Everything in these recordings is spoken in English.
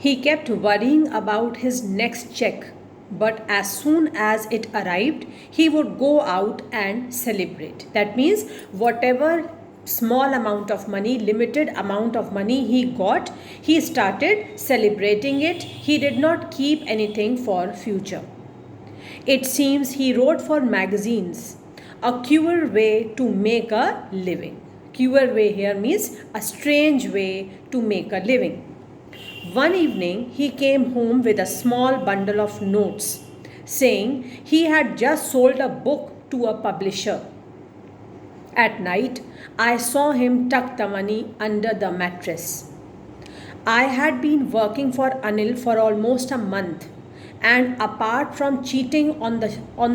He kept worrying about his next check, but as soon as it arrived, he would go out and celebrate. That means, whatever small amount of money, limited amount of money he got, he started celebrating it. He did not keep anything for future. It seems he wrote for magazines, a queer way to make a living. Queer way here means a strange way to make a living. One evening, he came home with a small bundle of notes, saying he had just sold a book to a publisher. At night, I saw him tuck the money under the mattress. I had been working for Anil for almost a month, and apart from cheating on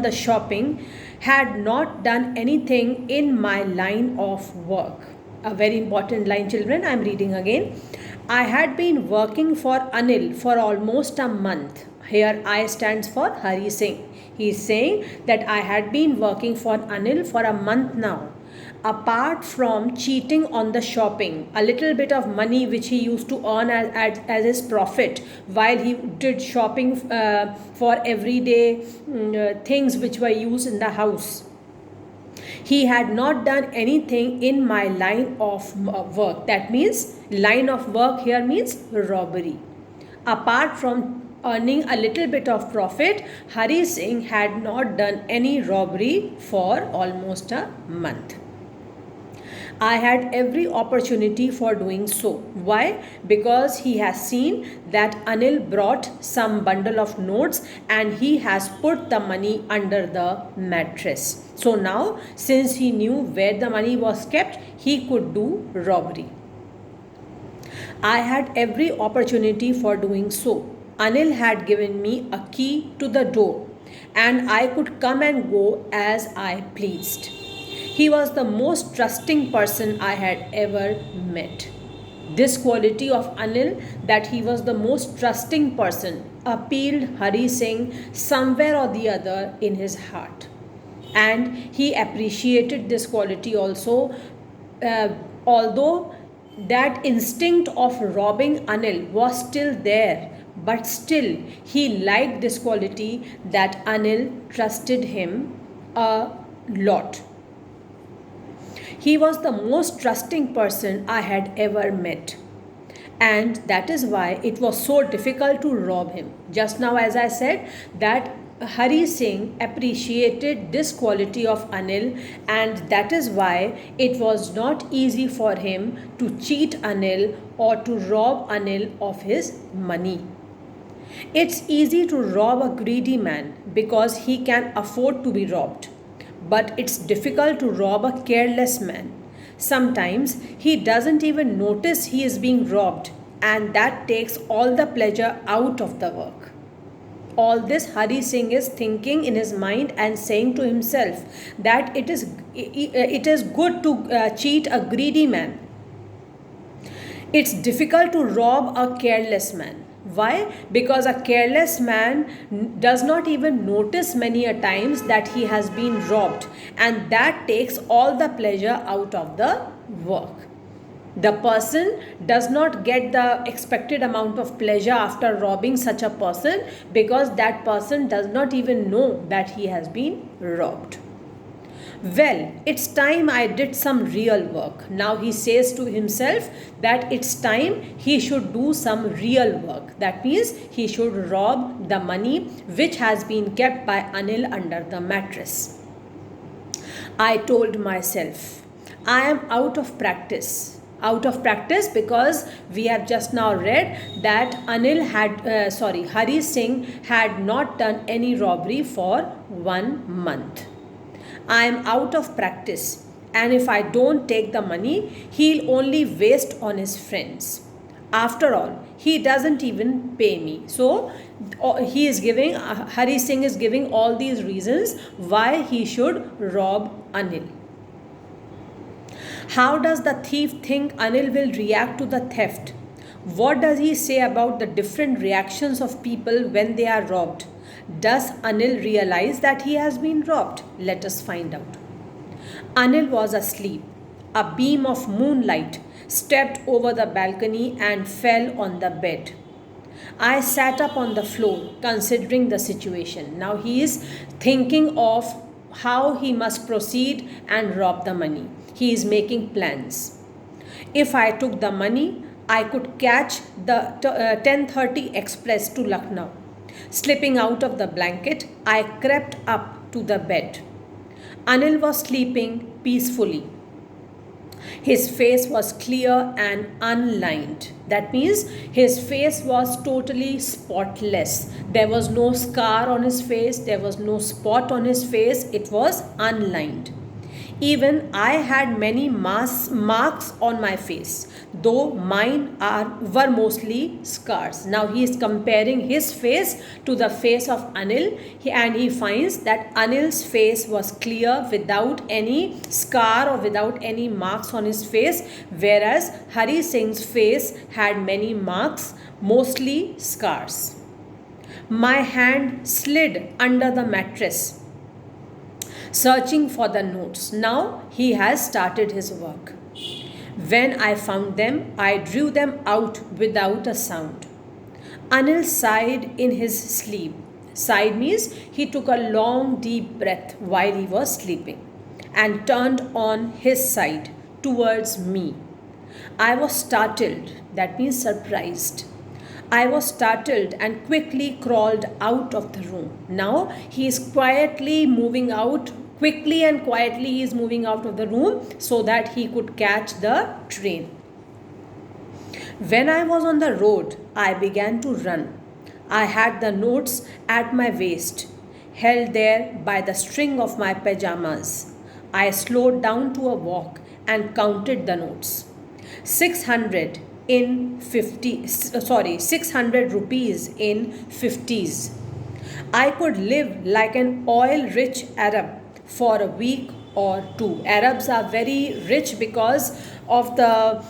the shopping, had not done anything in my line of work. A very important line, children. I am reading again. I had been working for Anil for almost a month. Here I stands for Hari Singh. He is saying that I had been working for Anil for a month now. Apart from cheating on the shopping, a little bit of money which he used to earn as his profit while he did shopping for everyday things which were used in the house. He had not done anything in my line of work. That means, line of work here means robbery. Apart from earning a little bit of profit, Hari Singh had not done any robbery for almost a month. I had every opportunity for doing so. Why? Because he has seen that Anil brought some bundle of notes and he has put the money under the mattress. So now, since he knew where the money was kept, he could do robbery. I had every opportunity for doing so. Anil had given me a key to the door and I could come and go as I pleased. He was the most trusting person I had ever met. This quality of Anil, that he was the most trusting person, appealed Hari Singh somewhere or the other in his heart. And he appreciated this quality also, although that instinct of robbing Anil was still there, but still he liked this quality that Anil trusted him a lot. He was the most trusting person I had ever met. And that is why it was so difficult to rob him. Just now, as I said, that Hari Singh appreciated this quality of Anil, and that is why it was not easy for him to cheat Anil or to rob Anil of his money. It's easy to rob a greedy man because he can afford to be robbed. But it's difficult to rob a careless man. Sometimes he doesn't even notice he is being robbed, and that takes all the pleasure out of the work. All this Hari Singh is thinking in his mind and saying to himself that it is good to cheat a greedy man. It's difficult to rob a careless man. Why? Because a careless man does not even notice many a times that he has been robbed, and that takes all the pleasure out of the work. The person does not get the expected amount of pleasure after robbing such a person because that person does not even know that he has been robbed. Well, it's time I did some real work. Now he says to himself that it's time he should do some real work. That means he should rob the money which has been kept by Anil under the mattress. I told myself, I am out of practice. Out of practice because we have just now read that Hari Singh had not done any robbery for 1 month. I am out of practice, and if I don't take the money, he'll only waste on his friends. After all, he doesn't even pay me. So Hari Singh is giving all these reasons why he should rob Anil. How does the thief think Anil will react to the theft? What does he say about the different reactions of people when they are robbed? Does Anil realize that he has been robbed? Let us find out. Anil was asleep. A beam of moonlight stepped over the balcony and fell on the bed. I sat up on the floor, considering the situation. Now he is thinking of how he must proceed and rob the money. He is making plans. If I took the money, I could catch the 10:30 express to Lucknow. Slipping out of the blanket, I crept up to the bed. Anil was sleeping peacefully. His face was clear and unlined. That means his face was totally spotless. There was no scar on his face, there was no spot on his face, it was unlined. Even I had many marks on my face, though were mostly scars. Now he is comparing his face to the face of Anil, and he finds that Anil's face was clear without any scar or without any marks on his face, whereas Hari Singh's face had many marks, mostly scars. My hand slid under the mattress, searching for the notes. Now he has started his work. When I found them, I drew them out without a sound. Anil sighed in his sleep. Sighed means he took a long deep breath while he was sleeping and turned on his side towards me. I was startled, that means surprised. I was startled and quickly crawled out of the room. Now he is quietly moving out, quickly and quietly he is moving out of the room so that he could catch the train. When I was on the road, I began to run. I had the notes at my waist, held there by the string of my pajamas. I slowed down to a walk and counted the notes. 600 in 600 rupees in 50s. I could live like an oil rich Arab for a week or two. Arabs are very rich because of the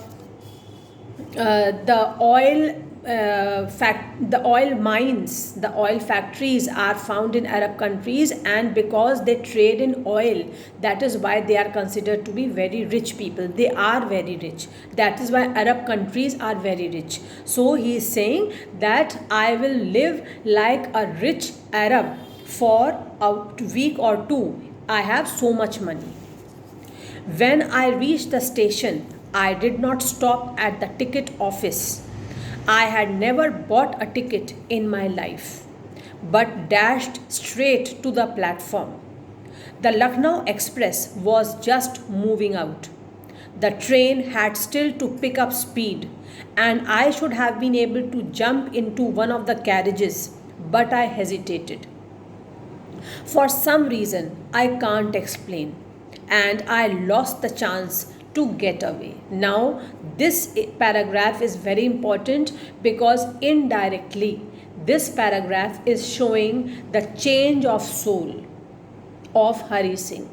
oil mines, the oil factories are found in Arab countries, and because they trade in oil, that is why they are considered to be very rich people. They are very rich. That is why Arab countries are very rich. So he is saying that I will live like a rich Arab for a week or two. I have so much money. When I reached the station, I did not stop at the ticket office. I had never bought a ticket in my life, but dashed straight to the platform. The Lucknow Express was just moving out. The train had still to pick up speed, and I should have been able to jump into one of the carriages, but I hesitated. For some reason I can't explain, and I lost the chance to get away. Now, this paragraph is very important because indirectly this paragraph is showing the change of soul of Hari Singh.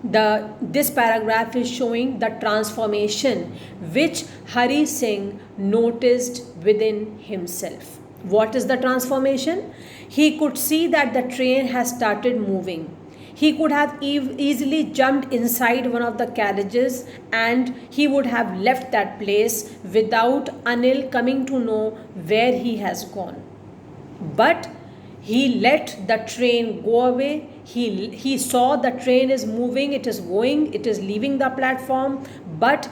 This paragraph is showing the transformation which Hari Singh noticed within himself. What is the transformation? He could see that the train has started moving. He could have easily jumped inside one of the carriages and he would have left that place without Anil coming to know where he has gone. But he let the train go away. He saw the train is moving, it is going, it is leaving the platform. But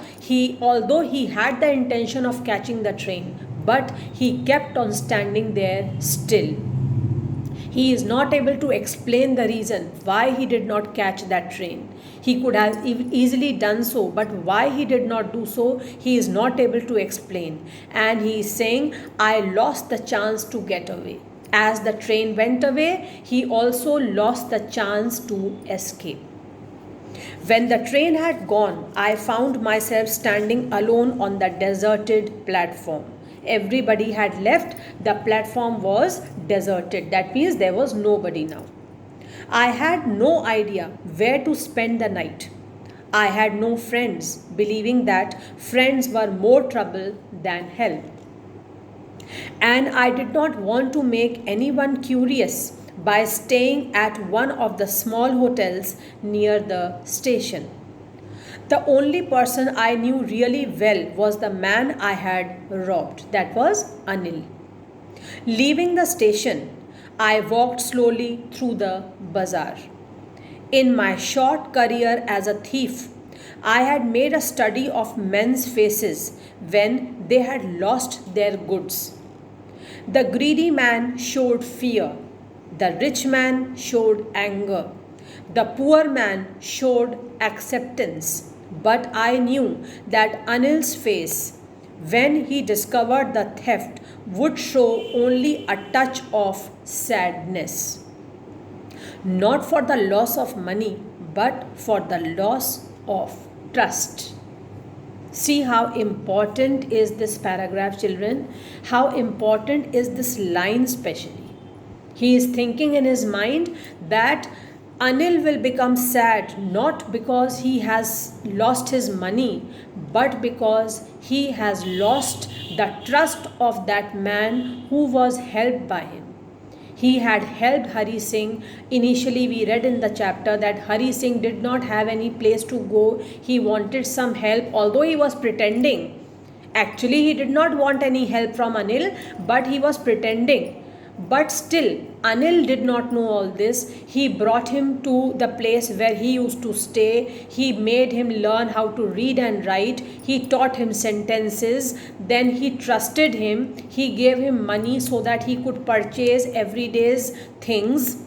although he had the intention of catching the train, but he kept on standing there still. He is not able to explain the reason why he did not catch that train. He could have easily done so, but why he did not do so, he is not able to explain. And he is saying, I lost the chance to get away. As the train went away, he also lost the chance to escape. When the train had gone, I found myself standing alone on the deserted platform. Everybody had left, the platform was deserted. That means there was nobody now. I had no idea where to spend the night. I had no friends, believing that friends were more trouble than help. And I did not want to make anyone curious by staying at one of the small hotels near the station. The only person I knew really well was the man I had robbed. That was Anil. Leaving the station, I walked slowly through the bazaar. In my short career as a thief, I had made a study of men's faces when they had lost their goods. The greedy man showed fear, the rich man showed anger, the poor man showed acceptance. But I knew that Anil's face, when he discovered the theft, would show only a touch of sadness. Not for the loss of money, but for the loss of trust. See how important is this paragraph, children? How important is this line, specially? He is thinking in his mind that Anil will become sad not because he has lost his money, but because he has lost the trust of that man who was helped by him. He had helped Hari Singh. Initially, we read in the chapter that Hari Singh did not have any place to go. He wanted some help, although he was pretending. Actually, he did not want any help from Anil, but he was pretending. But still, Anil did not know all this. He brought him to the place where he used to stay. He made him learn how to read and write. He taught him sentences. Then he trusted him. He gave him money so that he could purchase everyday's things.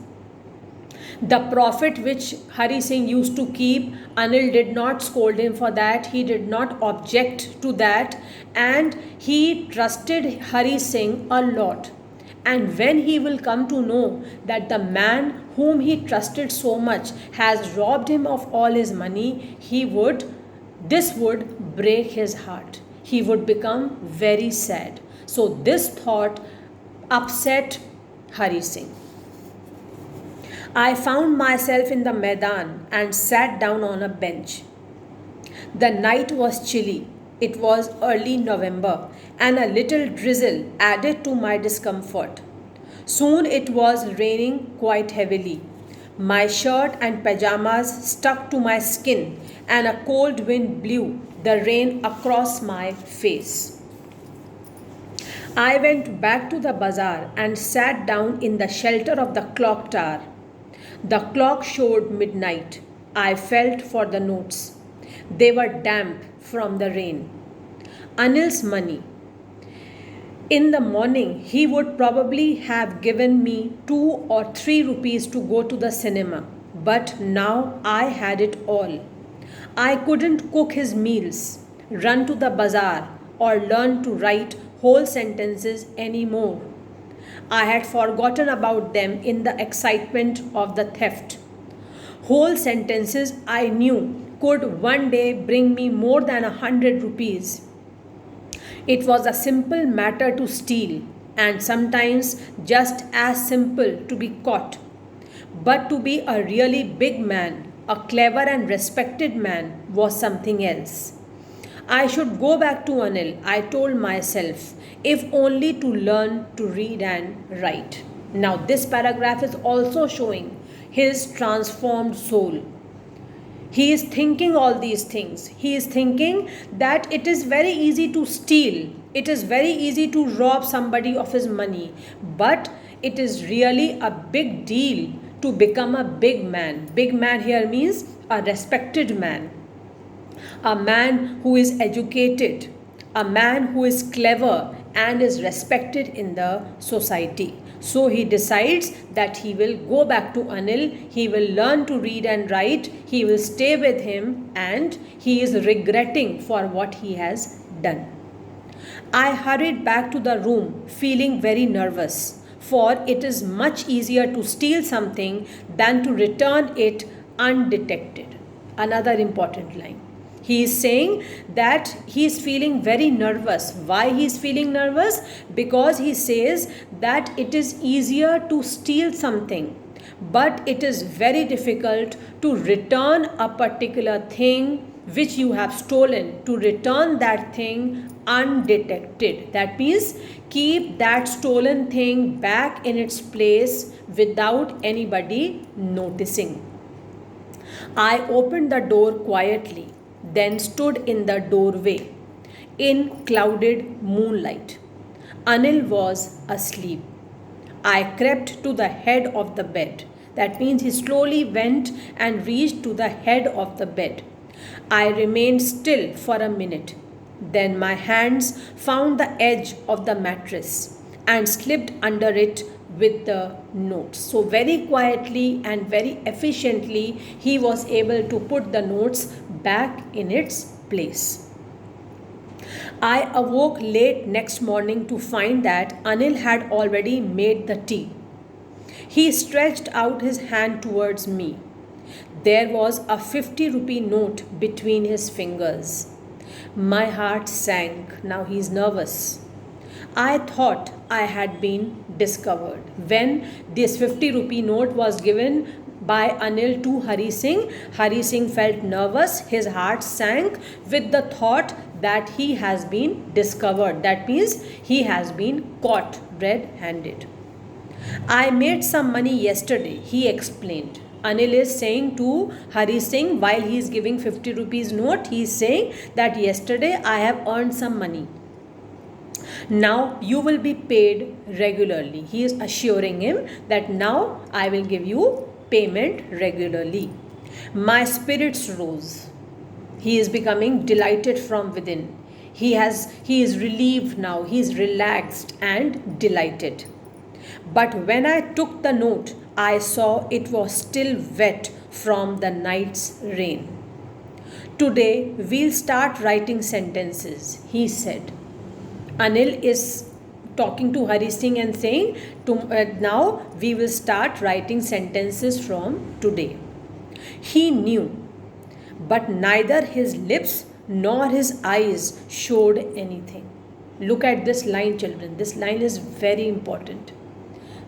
The profit which Hari Singh used to keep, Anil did not scold him for that. He did not object to that. And he trusted Hari Singh a lot. And when he will come to know that the man whom he trusted so much has robbed him of all his money, this would break his heart. He would become very sad. So this thought upset Hari Singh. I found myself in the Maidan and sat down on a bench. The night was chilly. It was early November, and a little drizzle added to my discomfort. Soon it was raining quite heavily. My shirt and pajamas stuck to my skin, and a cold wind blew the rain across my face. I went back to the bazaar and sat down in the shelter of the clock tower. The clock showed midnight. I felt for the notes. They were damp from the rain. Anil's money. In the morning, he would probably have given me 2 or 3 rupees to go to the cinema. But now I had it all. I couldn't cook his meals, run to the bazaar, or learn to write whole sentences anymore. I had forgotten about them in the excitement of the theft. Whole sentences, I knew, could one day bring me more than 100 rupees. It was a simple matter to steal, and sometimes just as simple to be caught. But to be a really big man, a clever and respected man, was something else. I should go back to Anil, I told myself, if only to learn to read and write. Now, this paragraph is also showing his transformed soul. He is thinking all these things. He is thinking that it is very easy to steal. It is very easy to rob somebody of his money. But it is really a big deal to become a big man. Big man here means a respected man. A man who is educated. A man who is clever and is respected in the society. So he decides that he will go back to Anil, he will learn to read and write, he will stay with him, and he is regretting for what he has done. I hurried back to the room feeling very nervous, for it is much easier to steal something than to return it undetected. Another important line. He is saying that he is feeling very nervous. Why he is feeling nervous? Because he says that it is easier to steal something, but it is very difficult to return a particular thing which you have stolen, to return that thing undetected. That means keep that stolen thing back in its place without anybody noticing. I opened the door quietly, then stood in the doorway in clouded moonlight. Anil was asleep. I crept to the head of the bed. That means he slowly went and reached to the head of the bed. I remained still for a minute. Then my hands found the edge of the mattress and slipped under it with the notes. So, very quietly and very efficiently, he was able to put the notes back in its place. I awoke late next morning to find that Anil had already made the tea. He stretched out his hand towards me. There was a 50 rupee note between his fingers. My heart sank. Now he's nervous. I thought I had been discovered. When this 50 rupee note was given by Anil to Hari Singh felt nervous. His heart sank with the thought that he has been discovered. That means he has been caught red-handed. I made some money yesterday, he explained. Anil is saying to Hari Singh while he is giving 50 rupees note, he is saying that yesterday I have earned some money. Now you will be paid regularly. He is assuring him that now I will give you payment regularly. My spirits rose. He is becoming delighted from within. He is relieved now. He is relaxed and delighted. But when I took the note, I saw it was still wet from the night's rain. Today we'll start writing sentences, he said. Anil is talking to Hari Singh and saying, now we will start writing sentences from today. He knew, but neither his lips nor his eyes showed anything. Look at this line, children. This line is very important.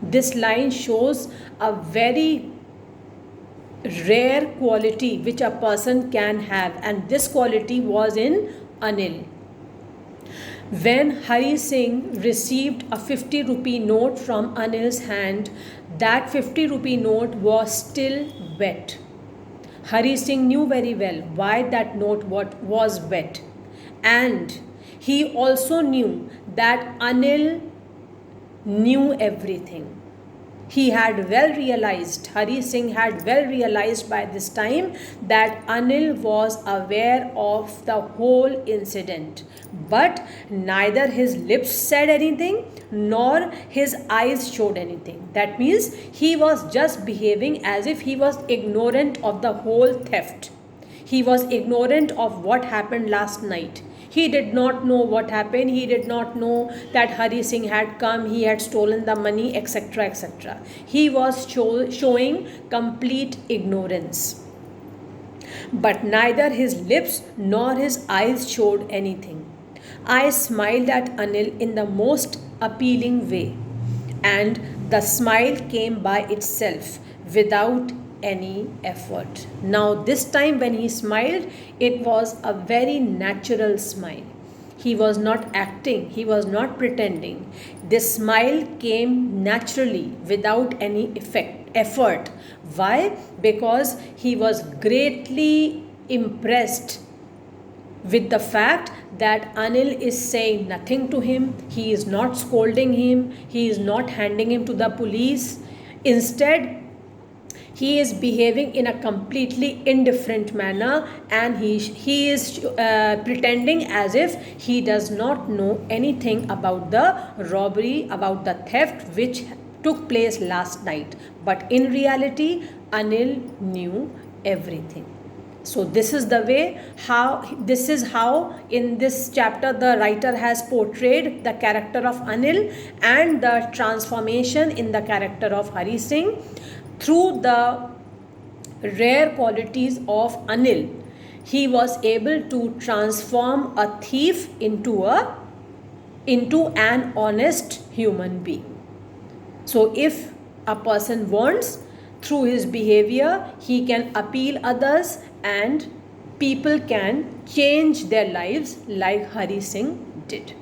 This line shows a very rare quality which a person can have, and this quality was in Anil. When Hari Singh received a 50 rupee note from Anil's hand, that 50 rupee note was still wet. Hari Singh knew very well why that note was wet, and he also knew that Anil knew everything. He had well realized, Hari Singh had well realized by this time that Anil was aware of the whole incident. But neither his lips said anything nor his eyes showed anything. That means he was just behaving as if he was ignorant of the whole theft. He was ignorant of what happened last night. He did not know what happened. He did not know that Hari Singh had come, he had stolen the money, etc. etc. He was showing complete ignorance. But neither his lips nor his eyes showed anything. I smiled at Anil in the most appealing way, and the smile came by itself without any effort. Now this time when he smiled, it was a very natural smile. He was not acting, he was not pretending. This smile came naturally without any effort. Why? Because he was greatly impressed with the fact that Anil is saying nothing to him, he is not scolding him, he is not handing him to the police. Instead, he is behaving in a completely indifferent manner, and he is pretending as if he does not know anything about the robbery, about the theft which took place last night. But in reality, Anil knew everything. So this is the way how in this chapter the writer has portrayed the character of Anil and the transformation in the character of Hari Singh. Through the rare qualities of Anil, he was able to transform a thief into an honest human being. So if a person wants, through his behavior, he can appeal others and people can change their lives like Hari Singh did.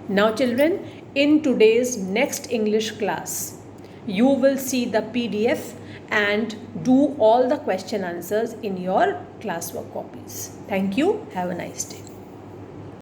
Now children, in today's next English class, you will see the PDF and do all the question answers in your classwork copies. Thank you. Have a nice day.